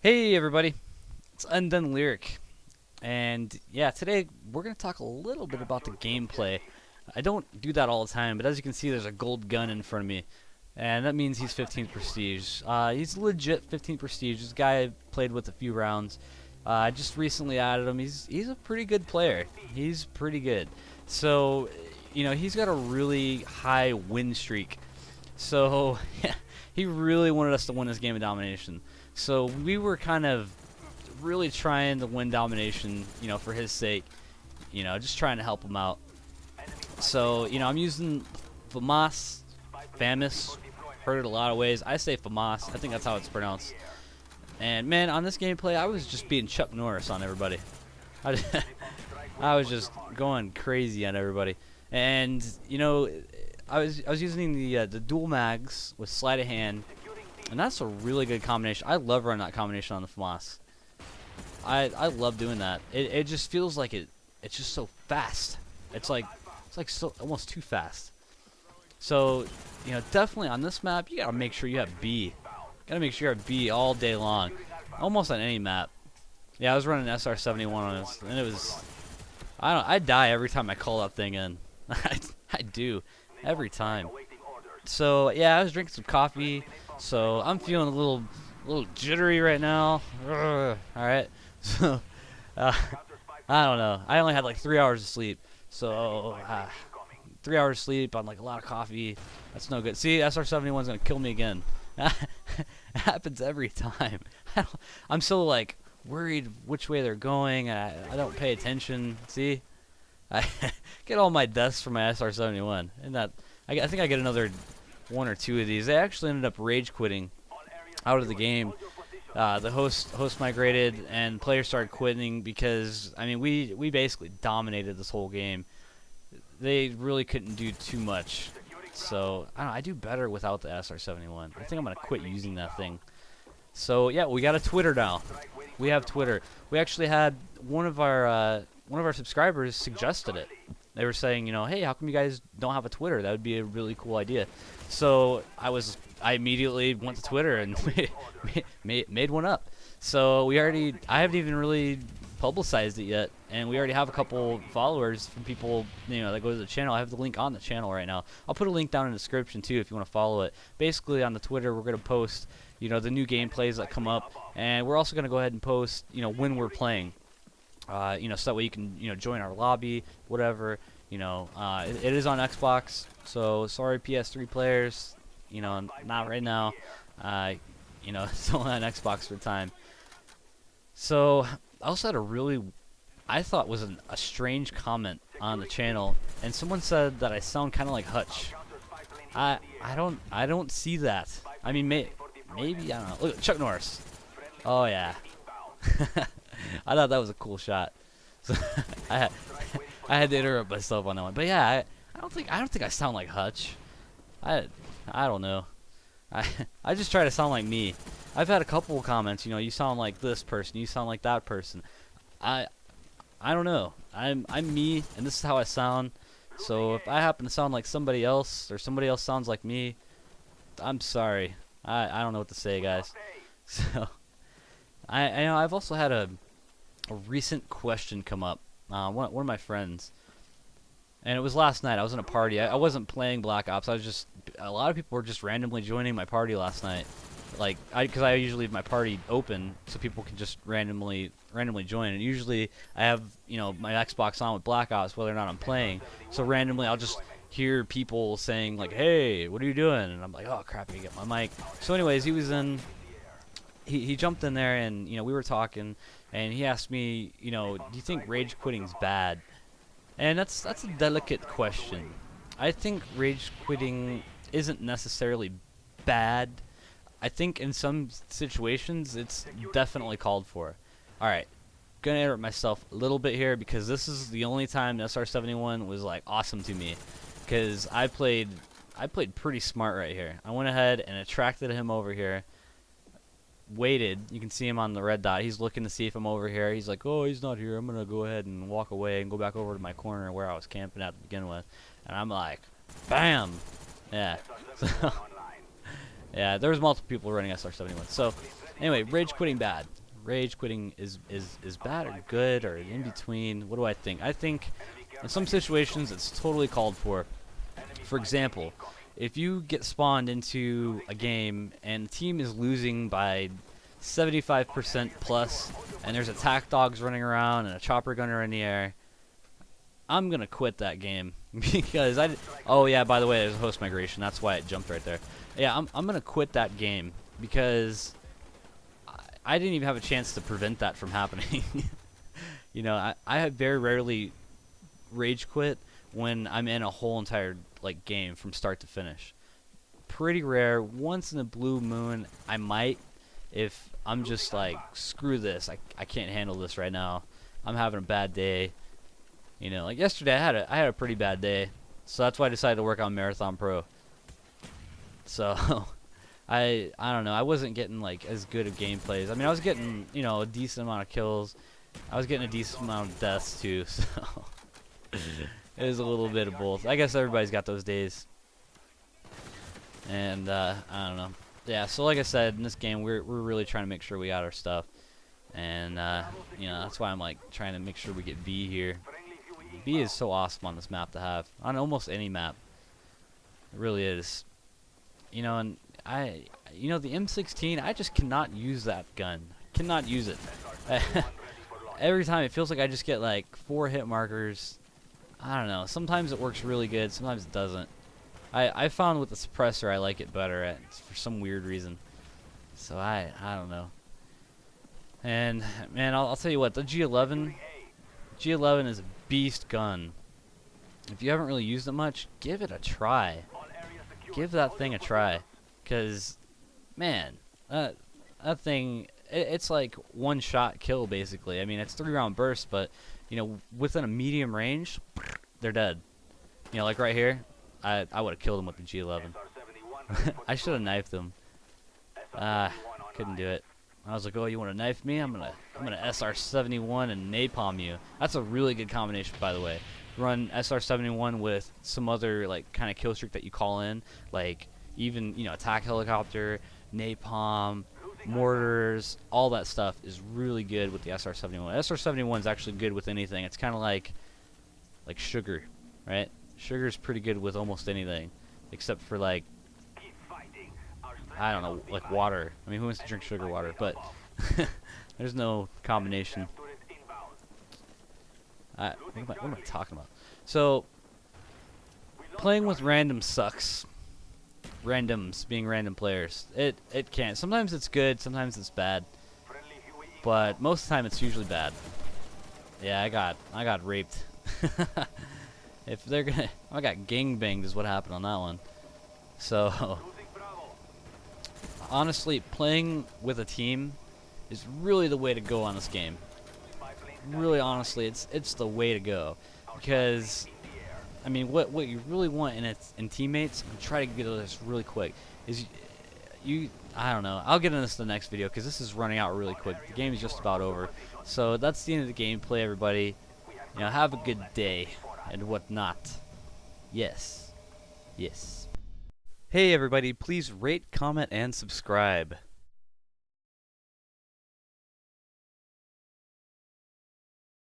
Hey everybody, it's UndoneLyric, and yeah, today we're going to talk a little bit about the gameplay. I don't do that all the time, but as you can see there's a gold gun in front of me, and that means he's 15 prestige. He's legit 15 prestige. This guy I played with a few rounds. I just recently added him. He's a pretty good player. He's pretty good. So, he's got a really high win streak. So, yeah, he really wanted us to win this game of domination. So we were kind of really trying to win domination, for his sake, just trying to help him out. So, I'm using famous, heard it a lot of ways. I say FAMAS, I think that's how it's pronounced. And man, on this gameplay, I was just being Chuck Norris on everybody. I was just going crazy on everybody. And, I was using the dual mags with sleight of hand. And that's a really good combination. I love running that combination on the FAMAS. I love doing that. It just feels like it's just so fast. It's like so almost too fast. So, definitely on this map you gotta make sure you have B. Gotta make sure you have B all day long. Almost on any map. Yeah, I was running SR-71 on this, and it was I die every time I call that thing in. I do. Every time. So yeah, I was drinking some coffee. So I'm feeling a little jittery right now. All right. So I don't know. I only had like 3 hours of sleep. So 3 hours of sleep on like a lot of coffee. That's no good. See, SR-71's gonna kill me again. It happens every time. I'm so like worried which way they're going. I don't pay attention. See, I get all my deaths from my SR-71, and that I think I get another one or two of these. They actually ended up rage quitting out of the game. The host migrated and players started quitting because we basically dominated this whole game. They really couldn't do too much. So I don't know, I do better without the SR-71. I think I'm gonna quit using that thing. So yeah, we got a Twitter now. We have Twitter. We actually had one of our subscribers suggested it. They were saying, hey, how come you guys don't have a Twitter? That would be a really cool idea. So I immediately went to Twitter and made one up. So I haven't even really publicized it yet, and we already have a couple followers from people that go to the channel. I have the link on the channel right now. I'll put a link down in the description too if you want to follow it. Basically on the Twitter we're gonna post the new gameplays that come up, and we're also gonna go ahead and post when we're playing. So that way you can join our lobby, whatever. It is on Xbox, so sorry PS3 players, not right now. It's only on Xbox for time. So I also had I thought was a strange comment on the channel, and someone said that I sound kind of like Hutch. I don't see that. I mean, maybe I don't know. Look, Chuck Norris. Oh yeah. I thought that was a cool shot. So I had to interrupt myself on that one. But yeah, I don't think I sound like Hutch. I don't know. I just try to sound like me. I've had a couple of comments, you sound like this person, you sound like that person. I don't know. I'm me, and this is how I sound. So if I happen to sound like somebody else, or somebody else sounds like me, I'm sorry. I don't know what to say, guys. So I've also had a recent question come up. One of my friends, and it was last night. I was in a party. I wasn't playing Black Ops. A lot of people were just randomly joining my party last night. Like, because I usually leave my party open so people can just randomly join. And usually I have my Xbox on with Black Ops whether or not I'm playing. So randomly I'll just hear people saying like, "Hey, what are you doing?" And I'm like, "Oh crap, I get my mic." So anyways, he jumped in there, and we were talking, and he asked me, do you think rage quitting's bad? And that's a delicate question. I think rage quitting isn't necessarily bad. I think in some situations it's definitely called for. All right, gonna interrupt myself a little bit here because this is the only time SR-71 was like awesome to me, because I played pretty smart right here. I went ahead and attracted him over here. Waited. You can see him on the red dot. He's looking to see if I'm over here. He's like, "Oh, he's not here. I'm gonna go ahead and walk away and go back over to my corner where I was camping at to begin with." And I'm like, bam. Yeah. So yeah, there was multiple people running SR-71. So Anyway, rage quitting bad. Rage quitting is bad or good or in between. What do I think? I think in some situations it's totally called for. For example, if you get spawned into a game and the team is losing by 75% plus and there's attack dogs running around and a chopper gunner in the air, I'm gonna quit that game because oh yeah, by the way, there's a host migration. That's why it jumped right there. Yeah, I'm gonna quit that game because I didn't even have a chance to prevent that from happening. You know, I have very rarely rage quit when I'm in a whole entire like game from start to finish. Pretty rare. Once in a blue moon, I might, if I'm just like, screw this. I can't handle this right now. I'm having a bad day. You know, like yesterday I had a pretty bad day. So that's why I decided to work on Marathon Pro. So I don't know. I wasn't getting like as good of gameplays. I mean, I was getting, you know, a decent amount of kills. I was getting a decent amount of deaths too. So it was a little bit of both. I guess everybody's got those days. And I don't know. Yeah. So like I said, in this game, we're really trying to make sure we got our stuff. And you know, that's why I'm like trying to make sure we get B here. B is so awesome on this map to have, on almost any map. It really is. You know, and you know, the M16, I just cannot use that gun. Cannot use it. Every time it feels like I just get like 4 hit markers. I don't know. Sometimes it works really good. Sometimes it doesn't. I found with the suppressor I like it better for some weird reason. So I don't know. And man, I'll tell you what, the G11 is a beast gun. If you haven't really used it much, give it a try. Give that thing a try, cause man, that thing, it's like one shot kill basically. I mean, it's 3-round burst, but you know, within a medium range, they're dead. You know, like right here, I would have killed him with the G11. I should have knifed him. Couldn't do it. I was like, oh, you want to knife me? I'm gonna SR-71 and napalm you. That's a really good combination, by the way. Run SR-71 with some other like kind of kill streak that you call in, like even, you know, attack helicopter, napalm, mortars, all that stuff is really good with the SR-71. SR-71 is actually good with anything. It's kind of like sugar, right? Sugar is pretty good with almost anything, except for like, I don't know, like water. I mean, who wants to drink sugar water? But there's no combination. What am I talking about? So, playing with randoms sucks. Randoms, being random players. It can't. Sometimes it's good, sometimes it's bad. But most of the time it's usually bad. Yeah, I got raped. If they're gonna, I got gangbanged is what happened on that one. So, honestly, playing with a team is really the way to go on this game. Really, honestly, it's the way to go, because I mean, what you really want in teammates, and try to get to this really quick, is I don't know. I'll get into this in the next video because this is running out really quick. The game is just about over. So that's the end of the gameplay, everybody. You know, have a good day and whatnot. Yes. Yes. Hey everybody, please rate, comment, and subscribe.